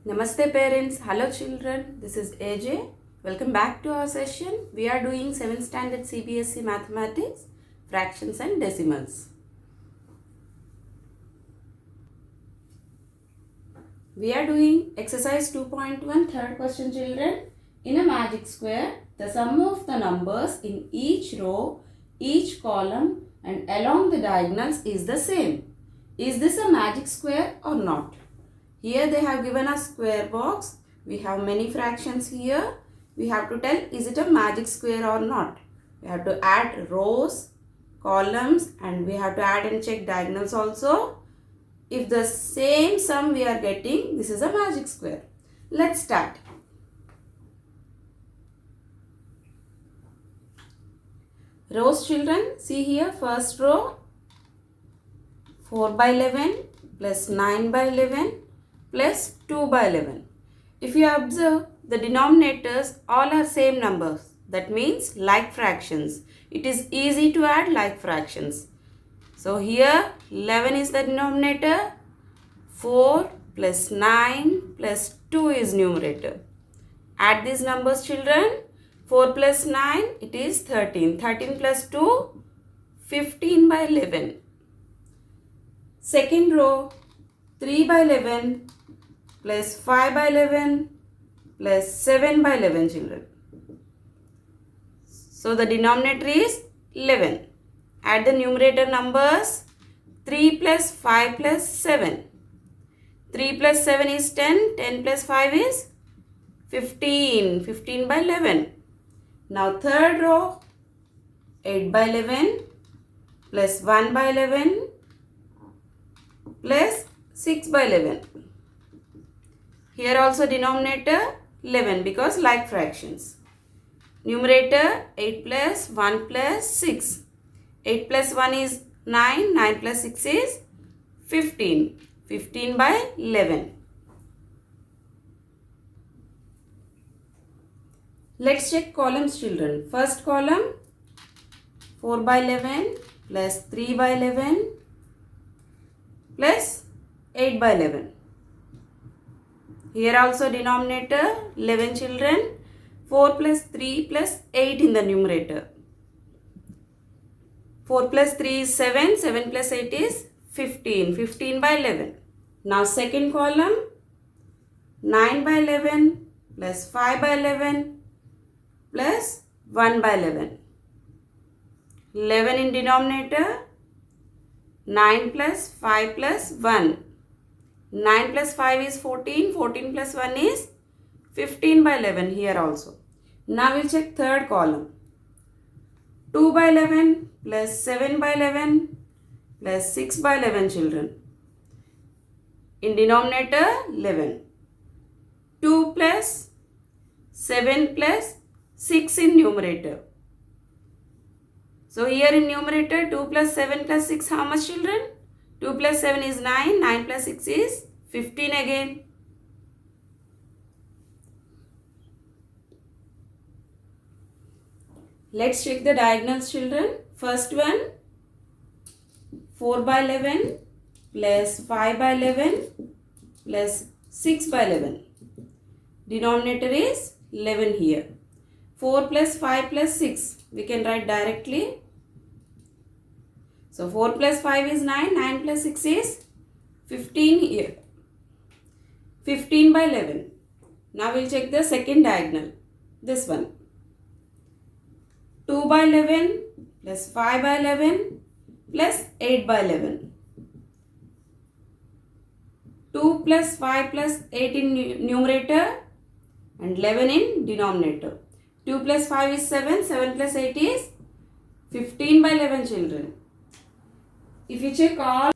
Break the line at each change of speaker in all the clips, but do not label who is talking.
Namaste parents, hello children, this is AJ. Welcome back to our session. We are doing 7th standard CBSE mathematics, fractions and decimals. We are doing exercise 2.1 third question children. In a magic square, the sum of the numbers in each row, each column and along the diagonals is the same. Is this a magic square or not? Here they have given a square box. We have many fractions here. We have to tell is it a magic square or not. We have to add rows, columns and we have to add and check diagonals also. If the same sum we are getting, this is a magic square. Let's start. Rows children, see here first row 4 by 11 plus 9 by 11 plus 2 by 11. If you observe, the denominators all are same numbers. That means like fractions. It is easy to add like fractions. So here 11 is the denominator, 4 plus 9 plus 2 is numerator. Add these numbers children. 4 plus 9 it is 13. 13 plus 2 15 by 11. Second row 3 by 11 plus 5 by 11 plus 7 by 11 children. So the denominator is 11. Add the numerator numbers 3 plus 5 plus 7. 3 plus 7 is 10. 10 plus 5 is 15. 15 by 11. Now third row 8 by 11 plus 1 by 11 plus 6 by 11. Here also denominator 11 because like fractions. Numerator 8 plus 1 plus 6. 8 plus 1 is 9. 9 plus 6 is 15. 15 by 11. Let's check columns children. First column 4 by 11 plus 3 by 11 plus 8 by 11. Here also denominator 11 children. 4 plus 3 plus 8 in the numerator. 4 plus 3 is 7. 7 plus 8 is 15. 15 by 11. Now second column 9 by 11 plus 5 by 11 plus 1 by 11. 11 in denominator. 9 plus 5 plus 1. 9 plus 5 is 14. 14 plus 1 is 15 by 11 here also. Now we'll check third column. 2 by 11 plus 7 by 11 plus 6 by 11 children. In denominator 11. 2 plus 7 plus 6 in numerator. So here in numerator 2 plus 7 plus 6 how much children? 2 plus 7 is 9. 9 plus 6 is 15 again. Let's check the diagonals children. First one 4 by 11 plus 5 by 11 plus 6 by 11. Denominator is 11 here. 4 plus 5 plus 6 we can write directly. So 4 plus 5 is 9. 9 plus 6 is 15 here. 15 by 11. Now we'll check the second diagonal. This one. 2 by 11 plus 5 by 11 plus 8 by 11. 2 plus 5 plus 8 in numerator and 11 in denominator. 2 plus 5 is 7. 7 plus 8 is 15 by 11 children. If you check all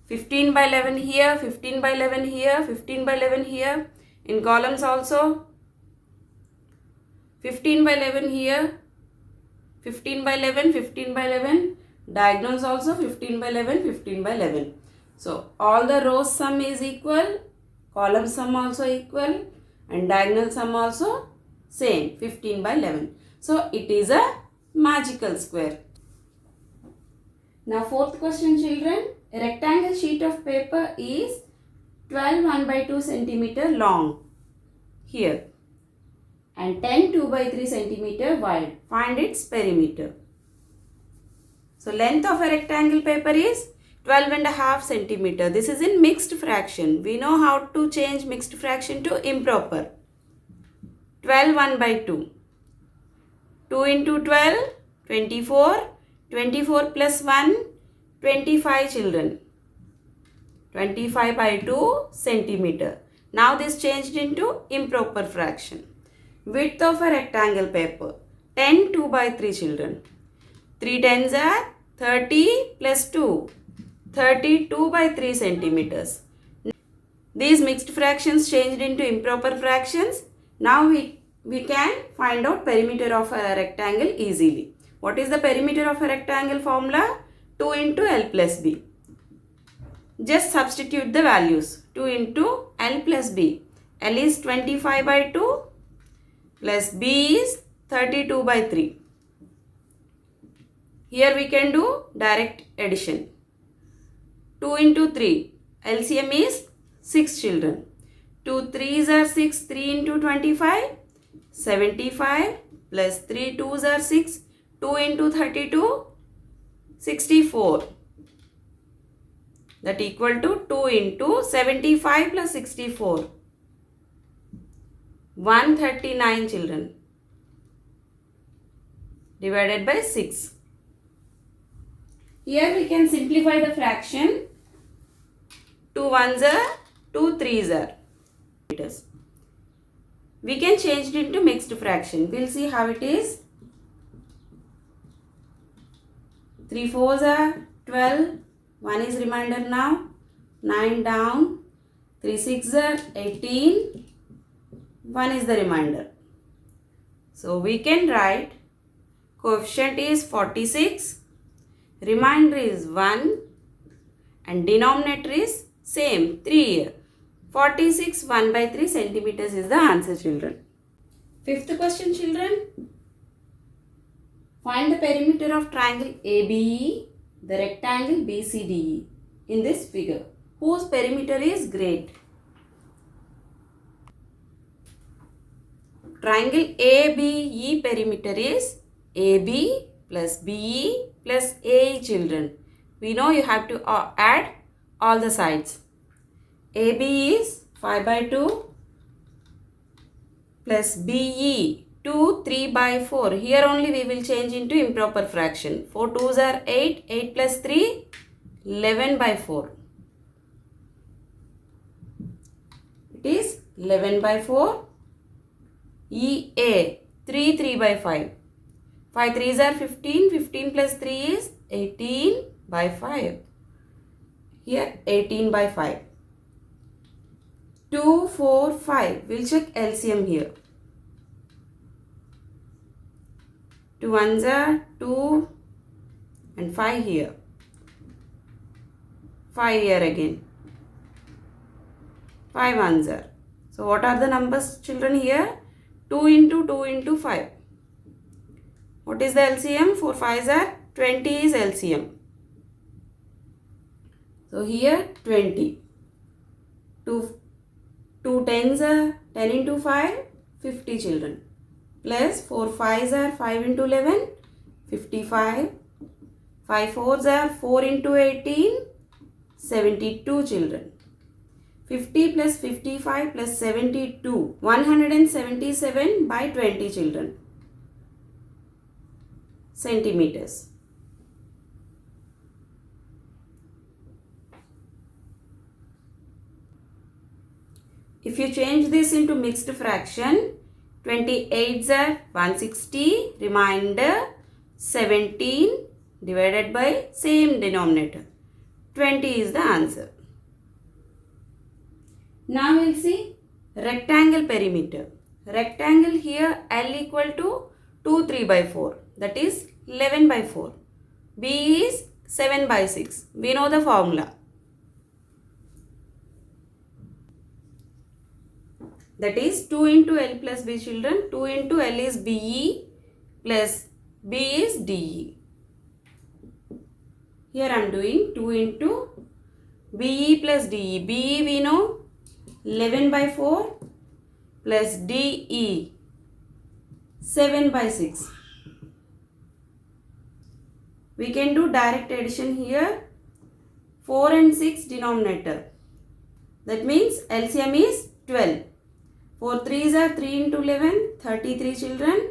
15 by 11 here, 15 by 11 here, 15 by 11 here. In columns also 15 by 11 here, 15 by 11, 15 by 11. Diagonals also 15 by 11, 15 by 11. So all the rows sum is equal, column sum also equal and diagonal sum also same 15 by 11. So it is a magical square. Now fourth question children. A rectangle sheet of paper is 12 1 by 2 centimeter long here and 10 2 by 3 centimeter wide. Find its perimeter. So length of a rectangle paper is 12.5 centimeter. This is in mixed fraction. We know how to change mixed fraction to improper. 12 1 by 2. 2 into 12, 24. 24 plus 1, 25 children. 25 by 2 centimeter. Now this changed into improper fraction. Width of a rectangle paper, 10 2 by 3 children. 3 tens are 30 plus 2, 32 by 3 centimeters. These mixed fractions changed into improper fractions. Now we can find out perimeter of a rectangle easily. What is the perimeter of a rectangle formula? 2 into L plus B. Just substitute the values. 2 into L plus B. L is 25 by 2 plus B is 32 by 3. Here we can do direct addition. 2 into 3. LCM is 6 children. 2 3s are 6. 3 into 25. 75 plus 3 2s are 6. 2 into 32. 64. That equal to 2 into 75 plus 64. 139 children. Divided by 6. Here we can simplify the fraction. 2 ones are, 2 threes are. We can change it into mixed fraction. We'll see how it is. 3 fours are 12. 1 is remainder now. 9 down. 3 sixes are 18. 1 is the remainder. So we can write coefficient is 46. Remainder is 1 and denominator is same 3 here. 46 1 by 3 centimeters is the answer, children. Fifth question, children. Find the perimeter of triangle ABE, the rectangle BCDE in this figure. Whose perimeter is great? Triangle ABE perimeter is AB plus BE plus AE, children. We know you have to add all the sides. AB is 5 by 2 plus BE 2 3 by 4. Here only we will change into improper fraction. 4 2s are 8. 8 plus 3, 11 by 4. It is 11 by 4. EA 3 3 by 5. 5 3s are 15. 15 plus 3 is 18 by 5. Here 18 by 5. 2 4 5. We'll check LCM here. 2 ones are 2 and 5 here. 5 here again. 5 ones are. So what are the numbers, children, here? 2 into 2 into 5. What is the LCM? 4 5s are 20 is LCM. So here 20. 2 tens are 10 into 5, 50 children. Plus 4 5s are 5 into 11, 55. 5 4s are 4 into 18, 72 children. 50 plus 55 plus 72, 177 by 20 children. Centimeters. If you change this into mixed fraction, 28s are 160, remainder 17 divided by same denominator. 20 is the answer. Now we'll see rectangle perimeter. Rectangle here L equal to 2 3 by 4, that is 11 by 4. B is 7 by 6. We know the formula. That is 2 into L plus B, children. 2 into L is BE plus B is DE. Here I am doing 2 into BE plus DE. BE we know 11 by 4 plus DE 7 by 6. We can do direct addition here. 4 and 6 denominator. That means LCM is 12. 4 3s are 3 into 11, 33 children,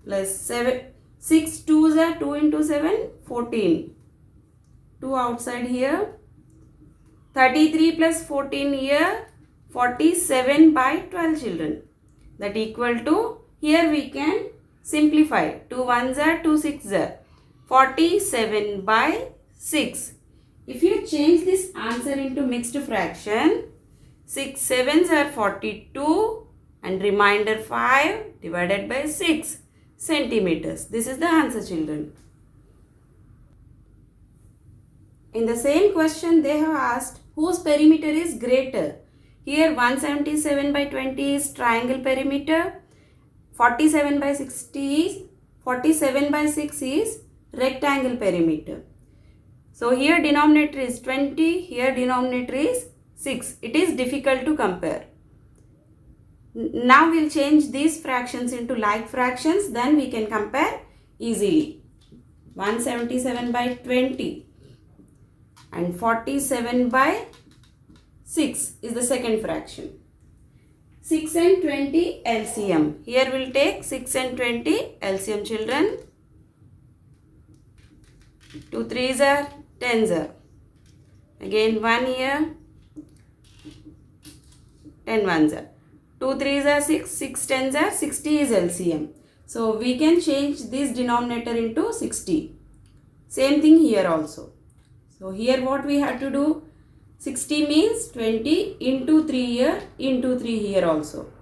plus 6 2s are 2 into 7, 14. 2 outside here. 33 plus 14 here, 47 by 12 children. That equal to, here we can simplify. 2 1s are 2 6s are 47 by 6. If you change this answer into mixed fraction, 6 7s are 42 and remainder 5 divided by 6 centimeters. This is the answer, children. In the same question they have asked whose perimeter is greater. Here 177 by 20 is triangle perimeter, 47 by 60 is 47 by 6 is rectangle perimeter. So here denominator is 20, here denominator is 6. It is difficult to compare. Now we'll change these fractions into like fractions, then we can compare easily. 177 by 20 and 47 by 6 is the second fraction. 6 and 20 LCM. Here we'll take 6 and 20 LCM, children. 2 3s are 10s are. Again 1 here. 10 1s are. 2 3s are 6, 6 10s are 60 is LCM. So we can change this denominator into 60. Same thing here also. So here what we have to do, 60 means 20 into 3 here, into 3 here also.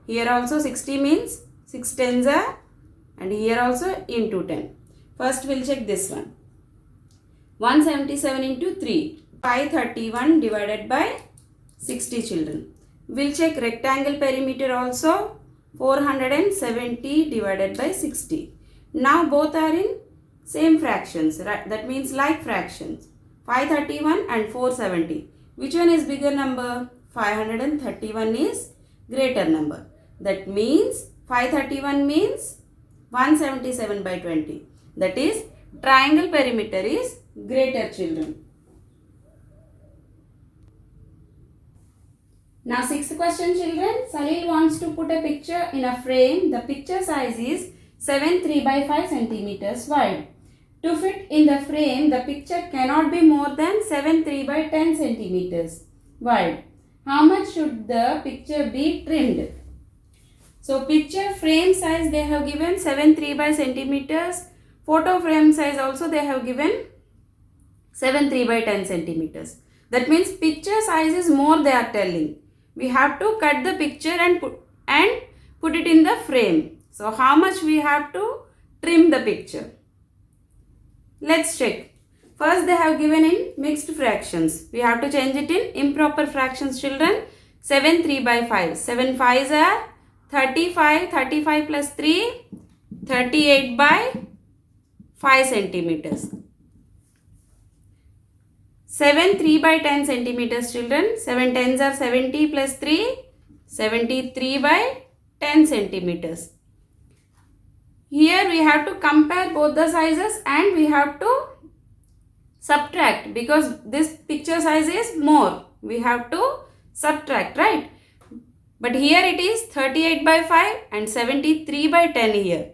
Here also 60 means 6 10s are and here also into 10. First we'll check this one. 177 into 3, 531 divided by 60 children. We'll check rectangle perimeter also, 470 divided by 60. Now both are in same fractions, right? That means like fractions. 531 and 470. Which one is bigger number? 531 is greater number. That means 531 means 177 by 20. That is triangle perimeter is greater, children. Now sixth question, children. Salil wants to put a picture in a frame. The picture size is 7 3 by 5 centimeters wide. To fit in the frame, the picture cannot be more than 7 3 by 10 centimeters wide. How much should the picture be trimmed? So picture frame size they have given 7 3 by centimeters. Photo frame size also they have given 7 3 by 10 centimeters. That means picture size is more they are telling. We have to cut the picture and put it in the frame. So how much we have to trim the picture? Let's check. First they have given in mixed fractions. We have to change it in improper fractions, children. 7 3 by 5. 7 5s are 35. 35 plus 3, 38 by 5 centimeters. 7 3 by 10 centimeters, children. 7 10s are 70 plus 3, 73 by 10 centimeters. Here we have to compare both the sizes and we have to subtract because this picture size is more. We have to subtract, right? But here it is 38 by 5 and 73 by 10 here.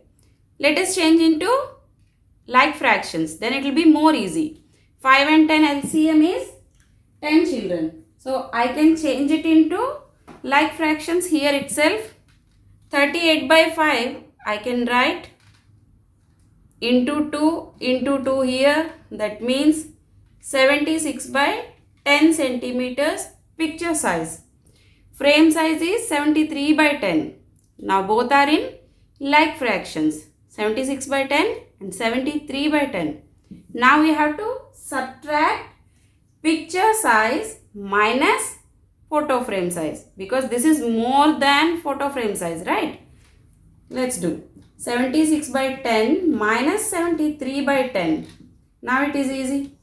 Let us change into like fractions. Then it will be more easy. 5 and 10 LCM is 10, children. So I can change it into like fractions here itself. 38 by 5 I can write into 2 here. That means 76 by 10 centimeters picture size. Frame size is 73 by 10. Now both are in like fractions. 76 by 10 and 73 by 10. Now we have to subtract picture size minus photo frame size because this is more than photo frame size, right? Let's do 76 by 10 minus 73 by 10. Now it is easy.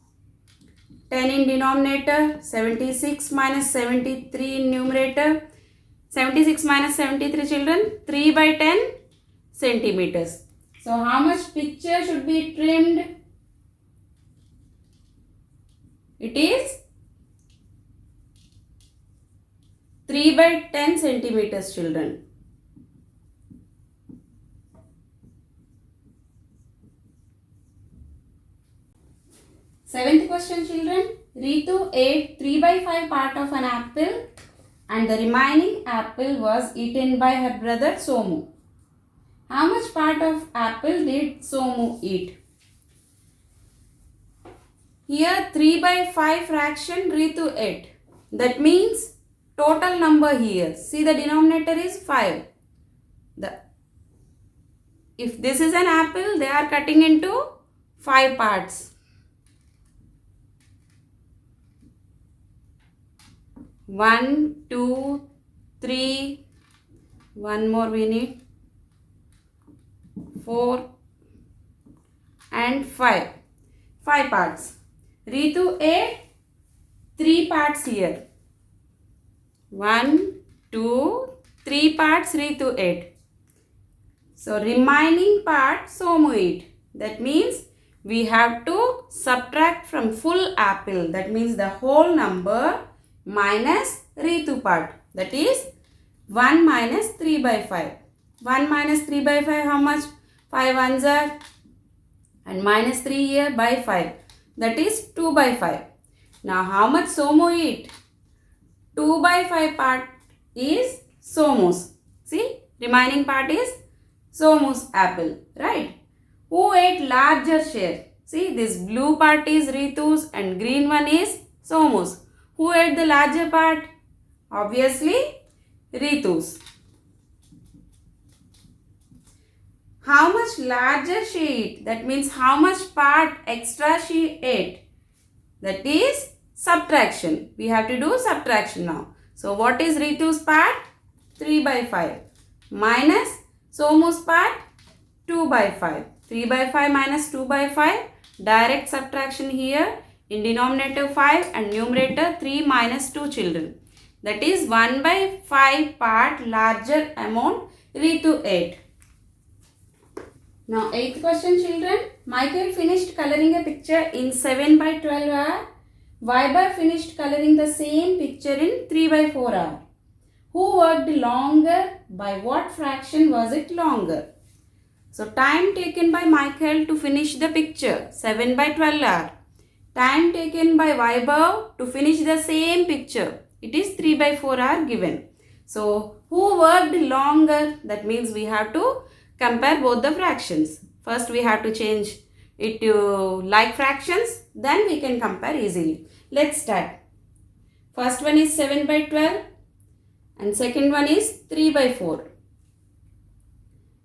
10 in denominator, 76 minus 73 in numerator. 76 minus 73 children, 3 by 10 centimeters. So how much picture should be trimmed? It is 3 by 10 centimeters children. Seventh question children. Ritu ate 3 by 5 part of an apple and the remaining apple was eaten by her brother Somu. How much part of apple did Somu eat? Here 3 by 5 fraction Ritu ate. That means total number here. See, the denominator is 5. If this is an apple, they are cutting into 5 parts. 1, 2, 3, one more we need, 4 and 5. 5 parts. Ritu ate 3 parts here. 1, 2, 3 parts Ritu ate. So remaining part Somu ate. That means we have to subtract from full apple. That means the whole number minus Ritu part. That is 1 minus 3 by 5. 1 minus 3 by 5 how much? 5 ones are, and minus 3 here by 5. That is 2 by 5. Now how much Somu eat? 2 by 5 part is Somu's. See, remaining part is Somu's apple, right? Who ate larger share? See, this blue part is Ritu's and green one is Somu's. Who ate the larger part? Obviously, Ritu's. How much larger she ate? That means how much part extra she ate? That is subtraction. We have to do subtraction now. So, what is Ritu's part? 3 by 5 minus Somu's part 2 by 5. 3 by 5 minus 2 by 5. Direct subtraction here. In denominator 5 and numerator 3 minus 2 children. That is 1 by 5 part larger amount Ritu ate. Now 8th question children. Michael finished coloring a picture in 7 by 12 hour. Vibha finished coloring the same picture in 3 by 4 hour. Who worked longer? By what fraction was it longer? So time taken by Michael to finish the picture 7 by 12 hour. Time taken by Vaibhav to finish the same picture. It is 3 by 4 hour given. So, who worked longer? That means we have to compare both the fractions. First we have to change it to like fractions. Then we can compare easily. Let's start. First one is 7 by 12. And second one is 3 by 4.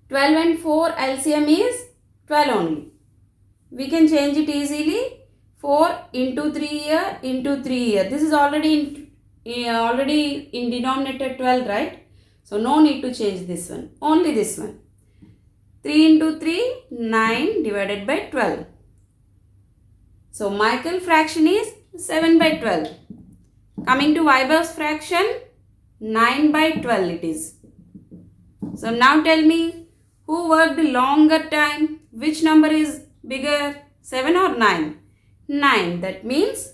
12 and 4 LCM is 12 only. We can change it easily. 4 into 3 here into 3 here. This is already in denominator 12, right? So no need to change this one. Only this one. 3 into 3, 9 divided by 12. So Michael fraction is 7 by 12. Coming to Vaibhav's fraction, 9 by 12 it is. So now tell me, who worked longer time? Which number is bigger, 7 or 9? 9. That means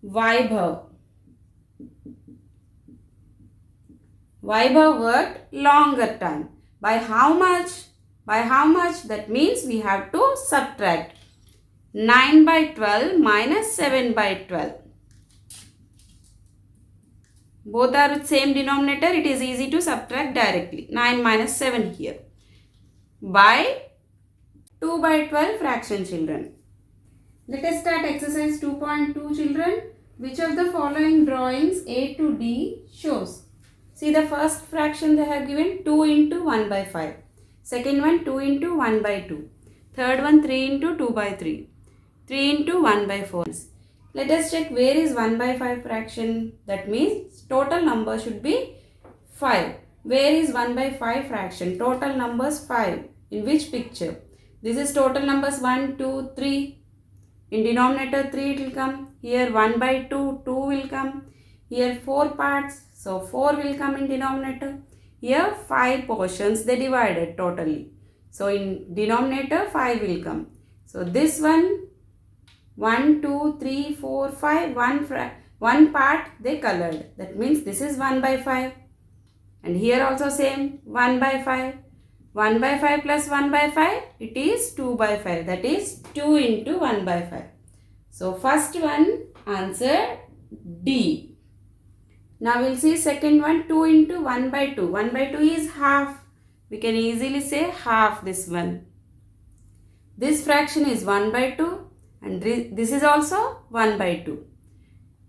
Vaibhav. Vaibhav worked longer time. By how much? By how much? That means we have to subtract 9 by 12 minus 7 by 12. Both are with same denominator. It is easy to subtract directly. 9 minus 7 here. By 2 by 12 fraction children. Let us start exercise 2.2 children. Which of the following drawings A to D shows? See, the first fraction they have given 2 into 1 by 5. Second one 2 into 1 by 2. Third one 3 into 2 by 3. 3 into 1 by 4. Let us check where is 1 by 5 fraction. That means total number should be 5. Where is 1 by 5 fraction? Total numbers 5. In which picture? This is total numbers 1, 2, 3. In denominator 3 it will come. Here 1 by 2, 2 will come. Here 4 parts, so 4 will come in denominator. Here 5 portions they divided totally. So in denominator 5 will come. So this one 1, 2, 3, 4, 5, one part they colored. That means this is 1 by 5. And here also same 1 by 5. 1 by 5 plus 1 by 5, it is 2 by 5. That is 2 into 1 by 5. So first one answer D. Now we'll see second one 2 into 1 by 2. 1 by 2 is half. We can easily say half this one. This fraction is 1 by 2 and this is also 1 by 2.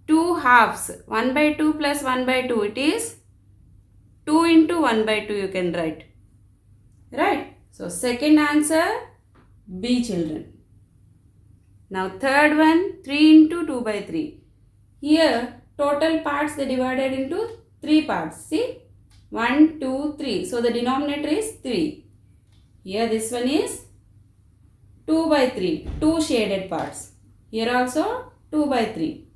2 halves. 1 by 2 plus 1 by 2, it is 2 into 1 by 2 you can write. Right? So second answer B, children. Now third one 3 into 2 by 3. Here total parts they divided into 3 parts. See? 1, 2, 3. So the denominator is 3. Here this one is 2 by 3. 2 shaded parts. Here also 2 by 3.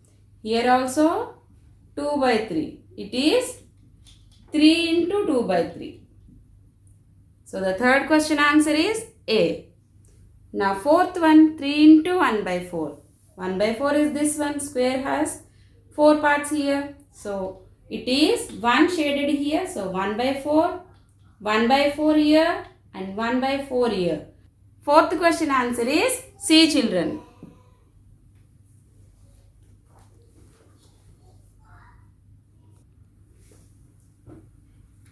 Here also 2 by 3. It is 3 into 2 by 3. So the third question answer is A. Now fourth one 3 into 1 by 4. 1 by 4 is this one. Square has 4 parts here. So it is 1 shaded here. So 1 by 4, 1 by 4 here and 1 by 4 here. Fourth question answer is C, children.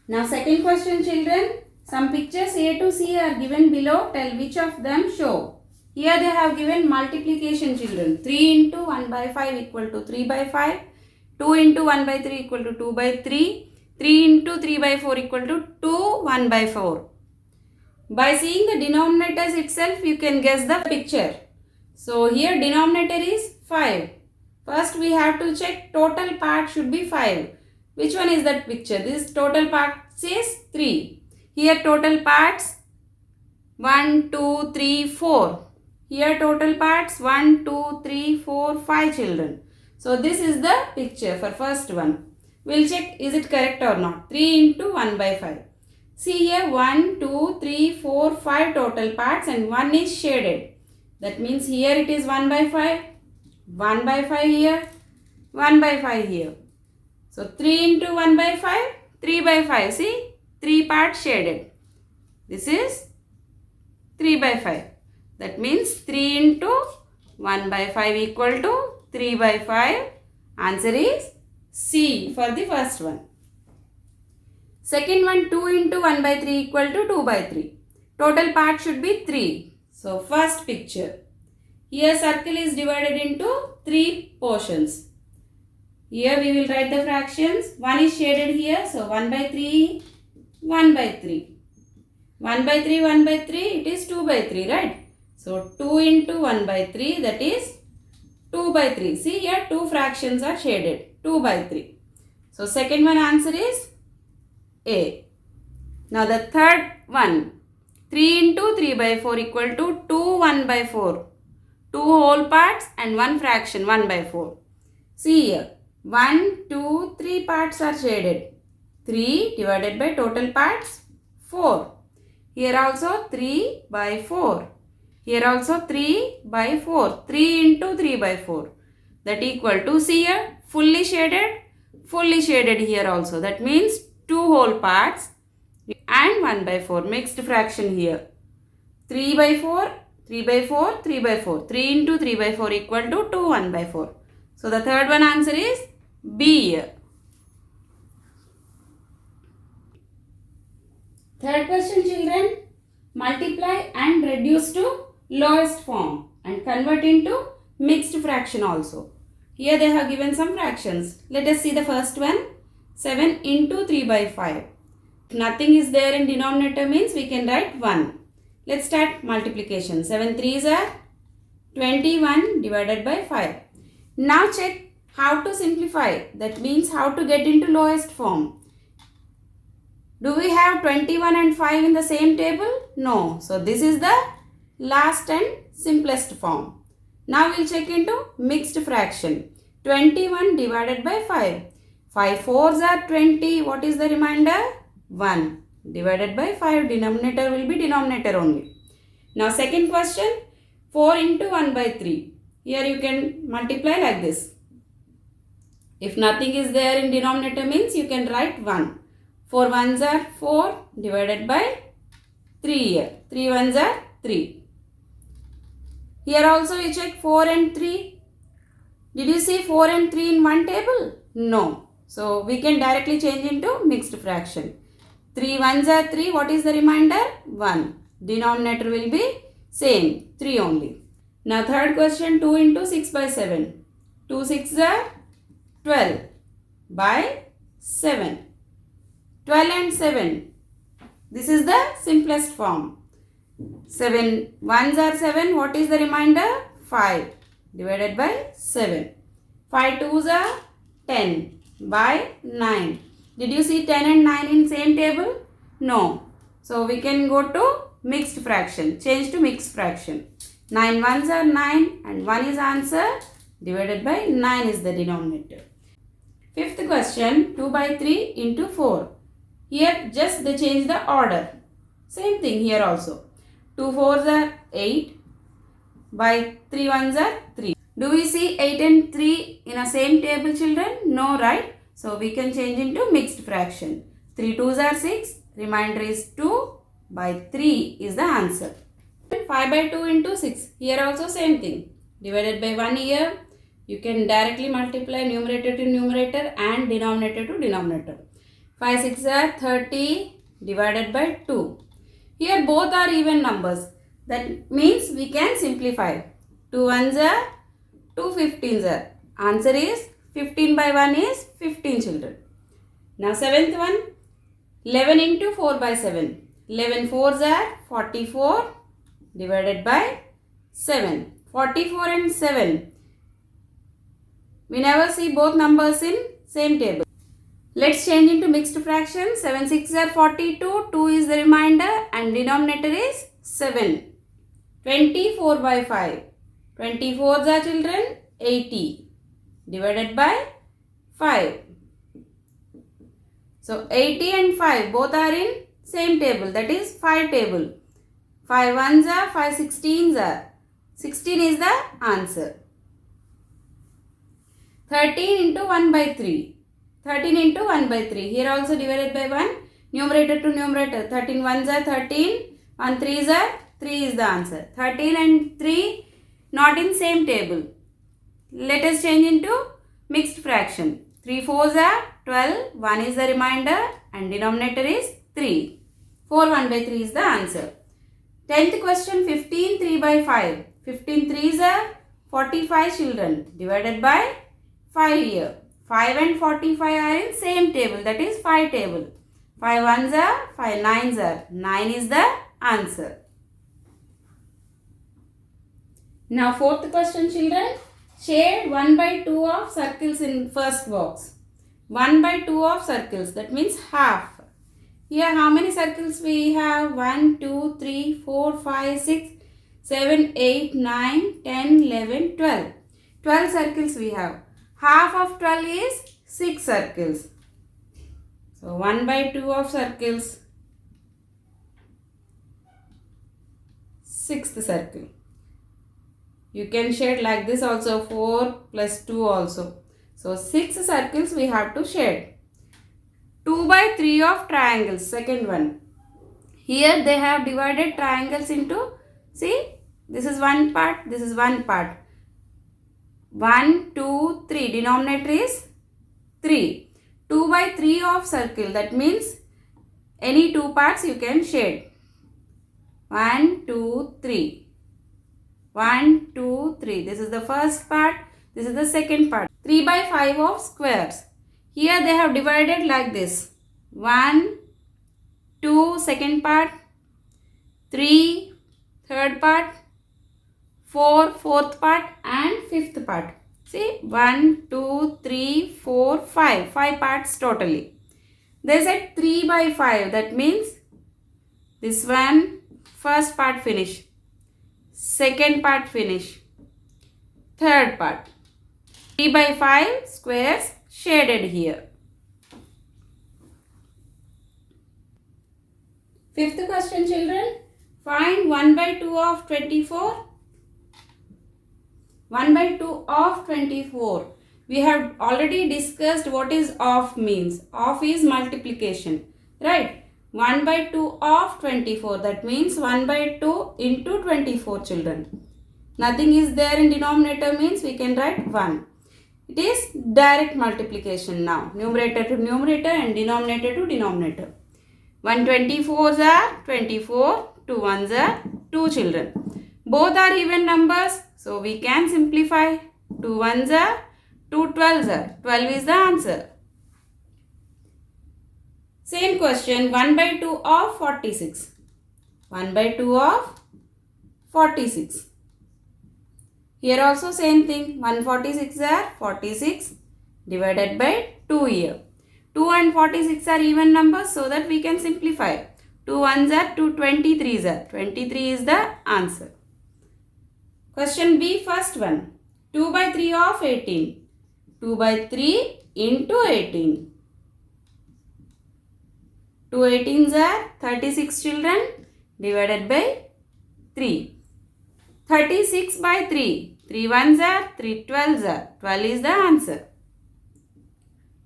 Now second question, children. Some pictures A to C are given below. Tell which of them show. Here they have given multiplication, children. 3 into 1 by 5 equal to 3 by 5. 2 into 1 by 3 equal to 2 by 3. 3 into 3 by 4 equal to 2, 1 by 4. By seeing the denominators itself, you can guess the picture. So here denominator is 5. First we have to check total part should be 5. Which one is that picture? This total parts is 3. Here total parts 1, 2, 3, 4. Here total parts 1, 2, 3, 4, 5 children. So this is the picture for first one. We'll check is it correct or not. 3 into 1 by 5. See here 1, 2, 3, 4, 5 total parts and 1 is shaded. That means here it is 1 by 5. 1 by 5 here. 1 by 5 here. So 3 into 1 by 5. 3 by 5. See? 3 parts shaded. This is 3 by 5. That means 3 into 1 by 5 equal to 3 by 5. Answer is C for the first one. Second one 2 into 1 by 3 equal to 2 by 3. Total part should be 3. So first picture. Here circle is divided into 3 portions. Here we will write the fractions. 1 is shaded here. So 1 by 3. 1 by 3. 1 by 3, 1 by 3, it is 2 by 3, right? So 2 into 1 by 3, that is 2 by 3. See here 2 fractions are shaded. 2 by 3. So second one answer is A. Now the third one. 3 into 3 by 4 equal to 2, 1 by 4. 2 whole parts and 1 fraction 1 by 4. See here. 1, 2, 3 parts are shaded. 3 divided by total parts 4. Here also 3 by 4. Here also 3 by 4. 3 into 3 by 4. That equal to, see here, fully shaded here also. That means 2 whole parts and 1 by 4. Mixed fraction here. 3 by 4, 3 by 4, 3 by 4. 3 into 3 by 4 equal to 2, 1 by 4. So the third one answer is B here. Third question, children. Multiply and reduce to lowest form and convert into mixed fraction also. Here they have given some fractions. Let us see the first one. 7 into 3 by 5. If nothing is there in denominator means we can write 1. Let's start multiplication. 7 3s are 21 divided by 5. Now check how to simplify. That means how to get into lowest form. Do we have 21 and 5 in the same table? No. So this is the last and simplest form. Now we'll check into mixed fraction. 21 divided by 5. 5 fours are 20. What is the remainder? 1. Divided by 5. Denominator will be denominator only. Now second question. 4 into 1 by 3. Here you can multiply like this. If nothing is there in denominator means you can write 1. 4 ones are 4 divided by 3 here. 3 ones are 3. Here also you check 4 and 3. Did you see 4 and 3 in one table? No. So we can directly change into mixed fraction. 3 ones are 3. What is the remainder? 1. Denominator will be same. 3 only. Now third question, 2 into 6 by 7. 2 6 are 12 by 7. 12 and 7. This is the simplest form. 7 ones are 7. What is the remainder? 5 divided by 7. 5 twos are 10 by 9. Did you see 10 and 9 in same table? No. So we can go to mixed fraction. Change to mixed fraction. 9 ones are 9 and 1 is answer. Divided by 9 is the denominator. Fifth question, 2 by 3 into 4. Here just they change the order. Same thing here also. 2 fours are 8 by 3 ones are 3. Do we see 8 and 3 in a same table, children? No, right? So we can change into mixed fraction. 3 twos are 6. Remainder is 2 by 3 is the answer. 5 by 2 into 6. Here also same thing. Divided by 1 here. You can directly multiply numerator to numerator and denominator to denominator. 5 6 are 30 divided by 2. Here both are even numbers. That means we can simplify. 2 ones are 2 15s are. Answer is 15 by 1 is 15, children. Now seventh one. 11 into 4 by 7. 11 fours are 44 divided by 7. 44 and 7. We never see both numbers in same table. Let's change into mixed fraction. 7 6 are 42. 2 is the remainder and denominator is 7. 24 by 5. 24s are, children, 80 divided by 5. So 80 and 5 both are in same table, that is 5 table. 5 ones are, 5 16s are. 16 is the answer. 13 into 1 by 3. 13 into 1 by 3. Here also divided by 1. Numerator to numerator. 13 ones are 13. 1 threes are 3 is the answer. 13 and 3 not in same table. Let us change into mixed fraction. 3 fours are 12. 1 is the remainder and denominator is 3. 4 1 by 3 is the answer. 10th question, 15 3 by 5. 15 threes are 45, children, divided by 5 here. 5 and 45 are in same table, that is 5 table. 5 ones are, 5 nines are. 9 is the answer. Now fourth question, children. Shade 1 by 2 of circles in first box. 1 by 2 of circles, that means half. Here how many circles we have? 1, 2, 3, 4, 5, 6, 7, 8, 9, 10, 11, 12. 12 circles we have. Half of 12 is 6 circles. So 1 by 2 of circles. Sixth circle. You can shade like this also, 4 plus 2 also. So 6 circles we have to shade. 2 by 3 of triangles, second one. Here they have divided triangles into, see, this is one part, this is one part. 1, 2, 3, denominator is 3. 2 by 3 of circle, that means any two parts you can shade. 1, 2, 3. 1, 2, 3. This is the first part. This is the second part. 3 by 5 of squares. Here they have divided like this. 1, 2, second part. 3, third part. 4, fourth part. And fifth part. See, 1, 2, 3, 4, 5. 5 parts totally. They said 3 by 5. That means this one, first part finish. Second part finish. third part. 3 by 5 squares shaded here. Fifth question, children. Find 1 by 2 of 24. 1 by 2 of 24. We have already discussed what is of means. Of is multiplication. Right? 1 by 2 of 24. That means 1 by 2 into 24, children. Nothing is there in denominator means we can write 1. It is direct multiplication now. Numerator to numerator and denominator to denominator. 124s are 24, 2 ones are 2, children. Both are even numbers, so we can simplify. 2 ones are 2 12s are. 12 is the answer. Same question, 1 by 2 of 46. 1 by 2 of 46. Here also same thing, 146 are 46 divided by 2 here. 2 and 46 are even numbers, so that we can simplify. 2 ones are 2 23s are. 23 is the answer. Question B, first one. 2 by 3 of 18. 2 by 3 into 18. 2 18s are 36, children, divided by 3. 36 by 3. 3 ones are 3 12s are. 12 is the answer.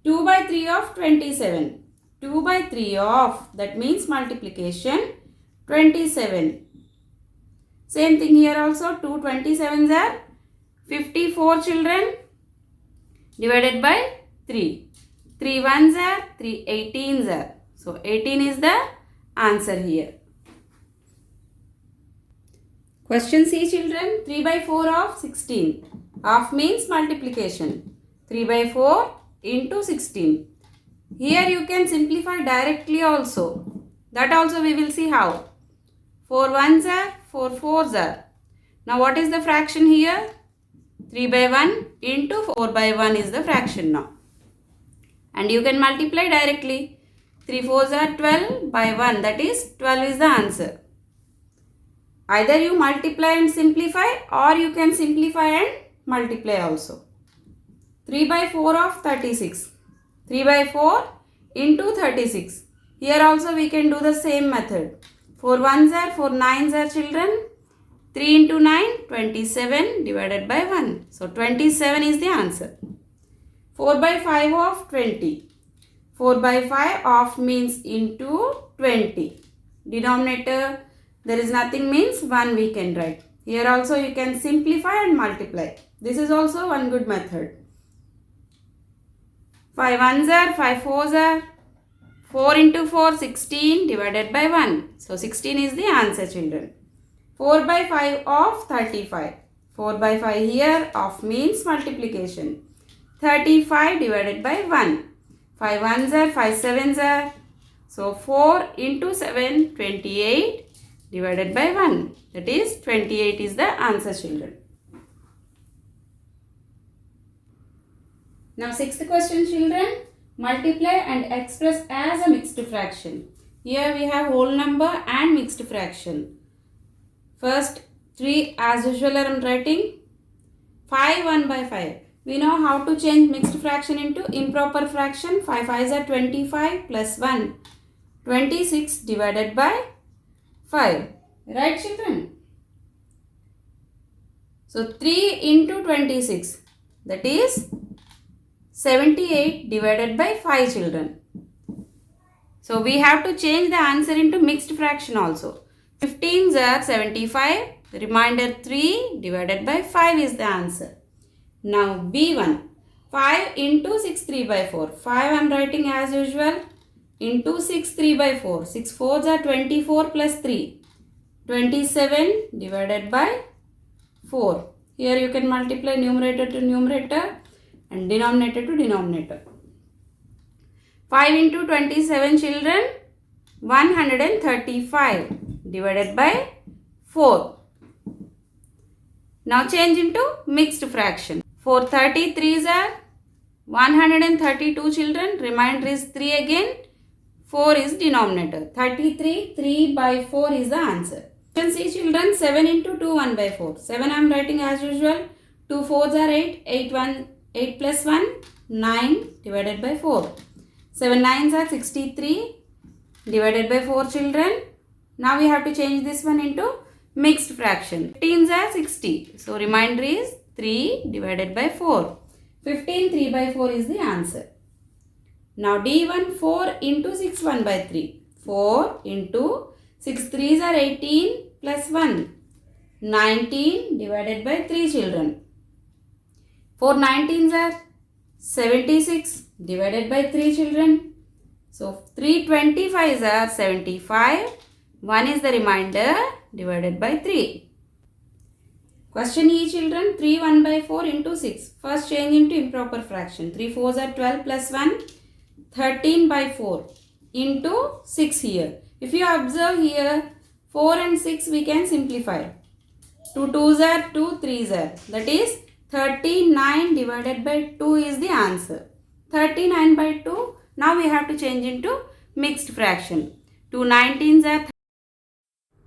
2 by 3 of 27. 2 by 3 of, that means multiplication, 27. Same thing here also, 2 27s are 54, children, divided by 3. 3 ones are 3 18s are. So 18 is the answer here. Question C, children, 3 by 4 of 16. Of means multiplication. 3 by 4 into 16. Here you can simplify directly also. That also we will see how. 4 ones are 4 4s are. Now what is the fraction here? 3 by 1 into 4 by 1 is the fraction now. And you can multiply directly. 3 4s are 12 by 1, that is 12 is the answer. Either you multiply and simplify, or you can simplify and multiply also. 3 by 4 of 36. 3 by 4 into 36. Here also we can do the same method. 4 ones are 4 9s are, children. 3 into 9, 27 divided by 1. So 27 is the answer. 4 by 5 of 20. 4 by 5 of means into 20. Denominator, there is nothing means 1 we can write. Here also you can simplify and multiply. This is also one good method. 5 ones are 5 4s are. 4 into 4, 16 divided by 1. So 16 is the answer, children. 4 by 5 of 35. 4 by 5 here of means multiplication. 35 divided by 1. 5 ones are 5 7s are. So 4 into 7, 28 divided by 1. That is 28 is the answer, children. Now sixth question, children. Multiply and express as a mixed fraction. Here we have whole number and mixed fraction. First 3 as usual I am writing. 5 1 by 5. We know how to change mixed fraction into improper fraction. 5 5s are 25 plus 1. 26 divided by 5. Right, children? So 3 into 26. That is 78 divided by 5, children. So we have to change the answer into mixed fraction also. 15s are 75. Remainder 3 divided by 5 is the answer. Now B1. 5 into 6 3 by 4. 5 I am writing as usual. Into 6 3 by 4. 6 4s are 24 plus 3. 27 divided by 4. Here you can multiply numerator to numerator and denominator to denominator. 5 into 27, children, 135 divided by 4. Now change into mixed fraction. 4 33s are 132, children. Remainder is 3 again. 4 is denominator. 33, 3 by 4 is the answer. You can see, children, 7 into 2, 1 by 4. 7 I am writing as usual. 2 4s are 8. 8 plus 1, 9 divided by 4. 7 9s are 63 divided by 4 children. Now we have to change this one into mixed fraction. 15s are 60. So remainder is 3 divided by 4. 15 3 by 4 is the answer. Now D1 4 into 6 1 by 3. 4 into 6 3s are 18 plus 1. 19 divided by 3 children. 4 19s are 76 divided by 3 children. So 3 25s are 75. 1 is the remainder divided by 3. Question E children, 3 1 by 4 into 6. First change into improper fraction. 3 4s are 12 plus 1. 13 by 4 into 6 here. If you observe here, 4 and 6 we can simplify. 2 2s are 2, 3s are. That is 39 divided by 2 is the answer. 39 by 2. Now we have to change into mixed fraction. 2 19s are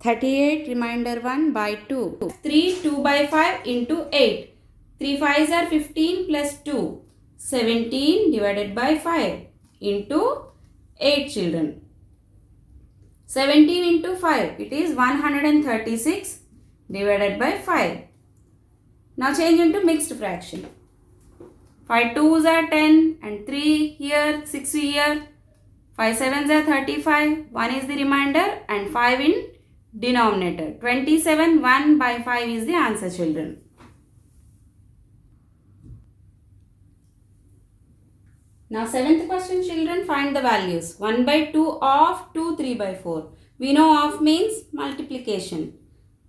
38, remainder 1 by 2. 3 2 by 5 into 8. 3 5s are 15 plus 2. 17 divided by 5 into 8 children. 17 into 5, it is 136 divided by 5. Now change into mixed fraction. 5 2s are 10 and 3 here, 6 here. 5 7s are 35, 1 is the remainder and 5 in denominator. 27, 1 by 5 is the answer children. Now 7th question children, find the values. 1 by 2 of 2 3 by 4. We know of means multiplication.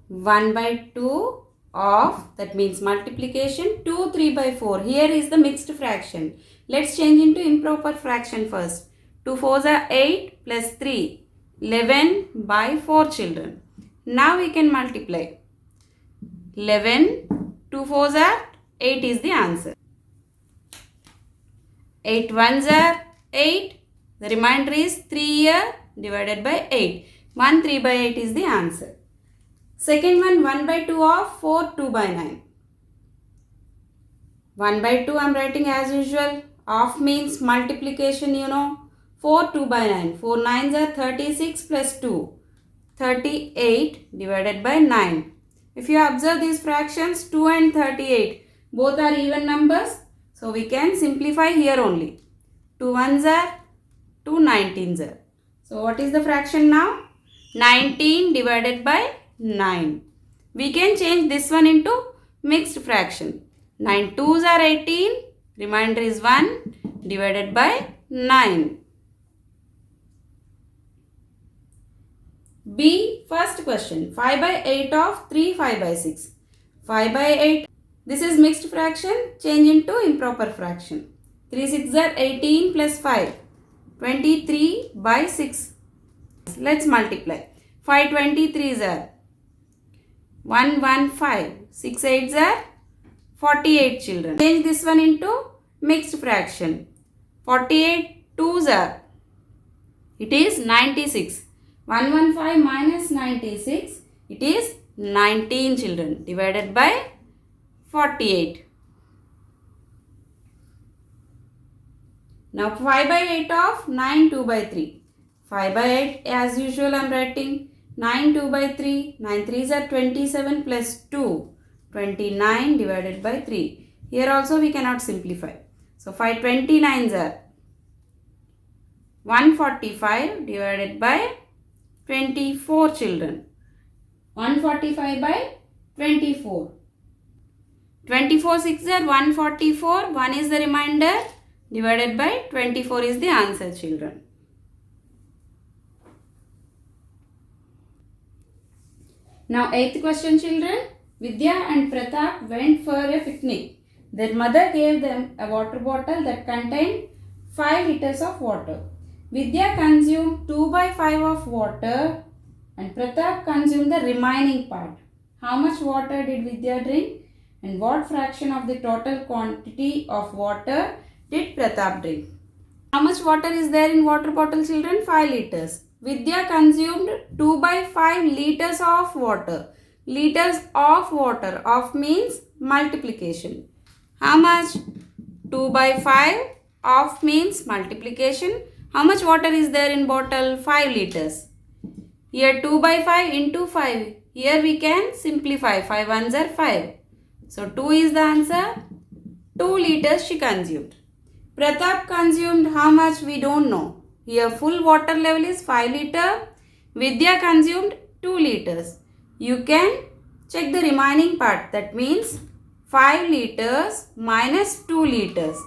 1 by 2 of, that means multiplication. 2 3 by 4. Here is the mixed fraction. Let's change into improper fraction first. 2 4s are 8 plus 3. 11 by 4 children. Now we can multiply. 11, 2 4s are 8 is the answer. 8 1s are 8. The remainder is 3 here divided by 8. 1 3 by 8 is the answer. Second one, 1 by 2 of 4 2 by 9. 1 by 2 I am writing as usual. Of means multiplication, you know. 4 2 by 9. 4 9s are 36 plus 2. 38 divided by 9. If you observe these fractions, 2 and 38, both are even numbers. So we can simplify here only. 2 1s are 2 19s are. So what is the fraction now? 19 divided by 9. We can change this one into mixed fraction. 9 2s are 18. Remainder is 1 divided by 9. B, first question. 5 by 8 of 3 5 by 6. 5 by 8. This is mixed fraction. Change into improper fraction. 3 6s are 18 plus 5. 23 by 6. Let's multiply. 5 23s are 115. 6 8s are 48 children. Change this one into mixed fraction. 48 2s are. It is 96. 115 minus 96. It is 19 children divided by 48. Now 5 by 8 of 9 2 by 3. 5 by 8 as usual I am writing 9 2 by 3. 9 3s are 27 plus 2. 29 divided by 3. Here also we cannot simplify. So 5 29s are 145 divided by 24 children. 145 by 24. 24 6 are 144. 1 is the remainder divided by 24 is the answer children. Now 8th question children. Vidya and Pratap went for a picnic. Their mother gave them a water bottle that contained 5 liters of water. Vidya consumed 2 by 5 of water and Pratap consumed the remaining part. How much water did Vidya drink and what fraction of the total quantity of water did Pratap drink? How much water is there in water bottle children? 5 liters. Vidya consumed 2 by 5 liters of water. liters of water. Of means multiplication. How much? 2 by 5. Of means multiplication. How much water is there in bottle? 5 liters. Here 2 by 5 into 5. Here we can simplify. 5 ones are 5. So 2 is the answer. 2 liters she consumed. Pratap consumed how much? We don't know. Here full water level is 5 liter. Vidya consumed 2 liters. You can check the remaining part. That means 5 liters minus 2 liters.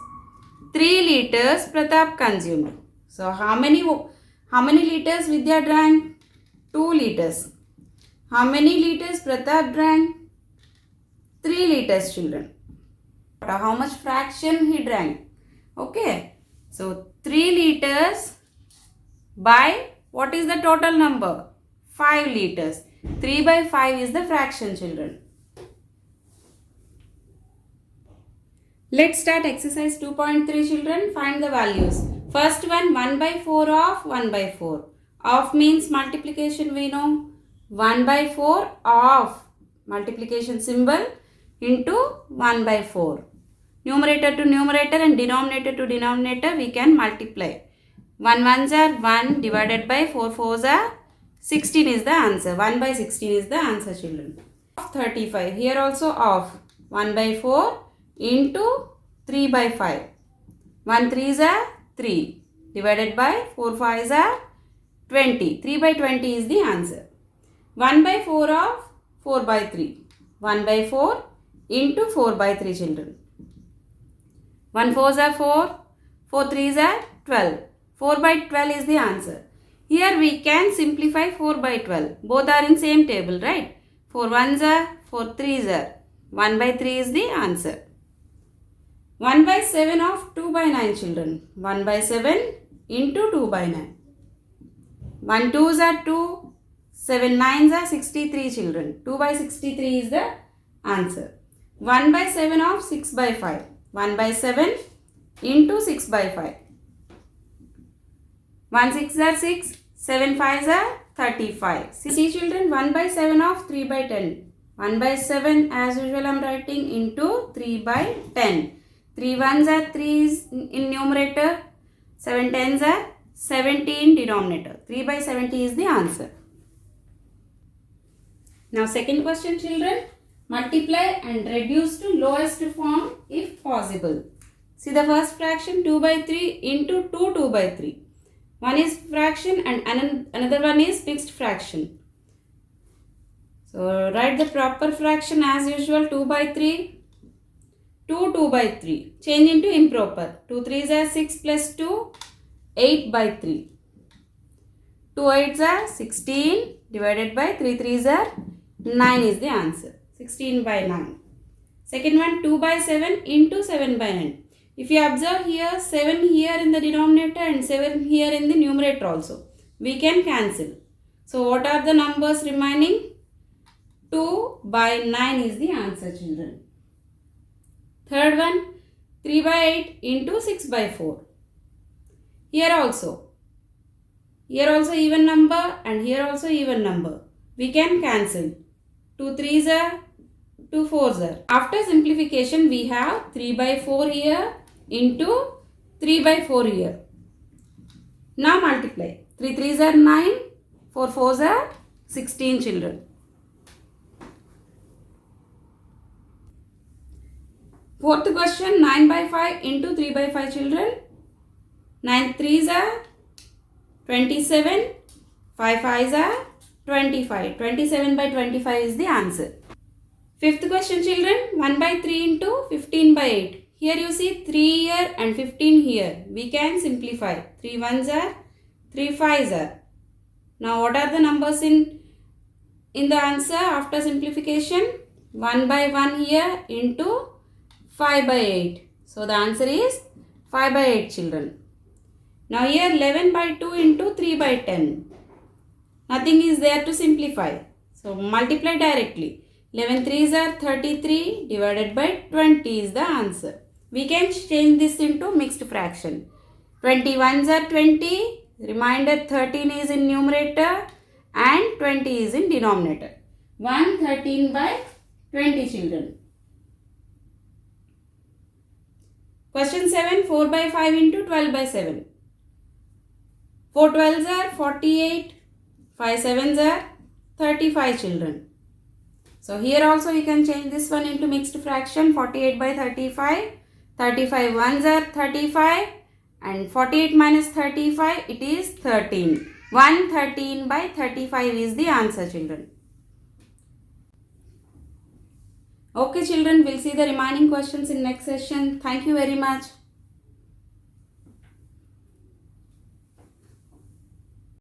3 liters Pratap consumed. So how many liters Vidya drank? 2 liters. How many liters Pratap drank? 3 liters, children. How much fraction he drank? Okay. So 3 liters by what is the total number? 5 liters. 3 by 5 is the fraction, children. Let's start exercise 2.3, children. Find the values. First one, 1 by 4 of 1 by 4. Of means multiplication, we know. 1 by 4 of multiplication symbol into 1 by 4. Numerator to numerator and denominator to denominator we can multiply. 1 ones are 1 divided by 4 fours are 16 is the answer. 1 by 16 is the answer, children. 35. Here also of 1 by 4 into 3 by 5. 1 3s are 3 divided by 4 5s are 20. 3 by 20 is the answer. 1 by 4 of 4 by 3. 1 by 4 into 4 by 3, children. 1 4s are 4. 4 3s are 12. 4 by 12 is the answer. Here we can simplify 4 by 12. Both are in same table, right? 4 1s are, 4 3s are. 1 by 3 is the answer. 1 by 7 of 2 by 9, children. 1 by 7 into 2 by 9. 1 2s are 2. 7 9s are 63, children. 2 by 63 is the answer. 1 by 7 of 6 by 5. 1 by 7 into 6 by 5. 1 6 are 6. 7 5s are 35. See, children, 1 by 7 of 3 by 10. 1 by 7 as usual I am writing into 3 by 10. 3 1s are 3s in numerator. 7 10s are 17 denominator. 3 by 70 is the answer. Now second question, children. Multiply and reduce to lowest form if possible. See the first fraction 2 by 3 into 2 by 3. One is fraction and another one is mixed fraction. So write the proper fraction as usual 2 by 3. 2 by 3. Change into improper. 2 3s are 6 plus 2. 8 by 3. 2 8s are 16 divided by 3 3s are 9 is the answer. 16 by 9. Second one 2 by 7 into 7 by 9. If you observe here 7 here in the denominator and 7 here in the numerator also. We can cancel. So what are the numbers remaining? 2 by 9 is the answer, children. Third one 3 by 8 into 6 by 4. Here also even number and here also even number. We can cancel. 2 3s are 2 4s are. After simplification we have 3 by 4 here into 3 by 4 here. Now multiply. 3 3s are 9. 4 4s are 16, children. Fourth question 9 by 5 into 3 by 5, children. 9 3s are 27. 5 5s are 25. 27 by 25 is the answer. Fifth question, children. 1 by 3 into 15 by 8. Here you see 3 here and 15 here. We can simplify. 3 1s are, 3 5s are. Now what are the numbers in the answer after simplification? 1 by 1 here into 5 by 8. So the answer is 5 by 8, children. Now here 11 by 2 into 3 by 10. Nothing is there to simplify. So multiply directly. 11 3s are 33 divided by 20 is the answer. We can change this into mixed fraction. 21s are 20. Remainder 13 is in numerator and 20 is in denominator. 113 by 20 children. Question 7. 4 by 5 into 12 by 7. 4 12s are 48. 5 7s are 35 children. So here also you can change this one into mixed fraction. 48 by 35. 35 ones are 35. And 48 minus 35, it is 13. 113 by 35 is the answer, children. Okay children, we'll see the remaining questions in next session. Thank you very much.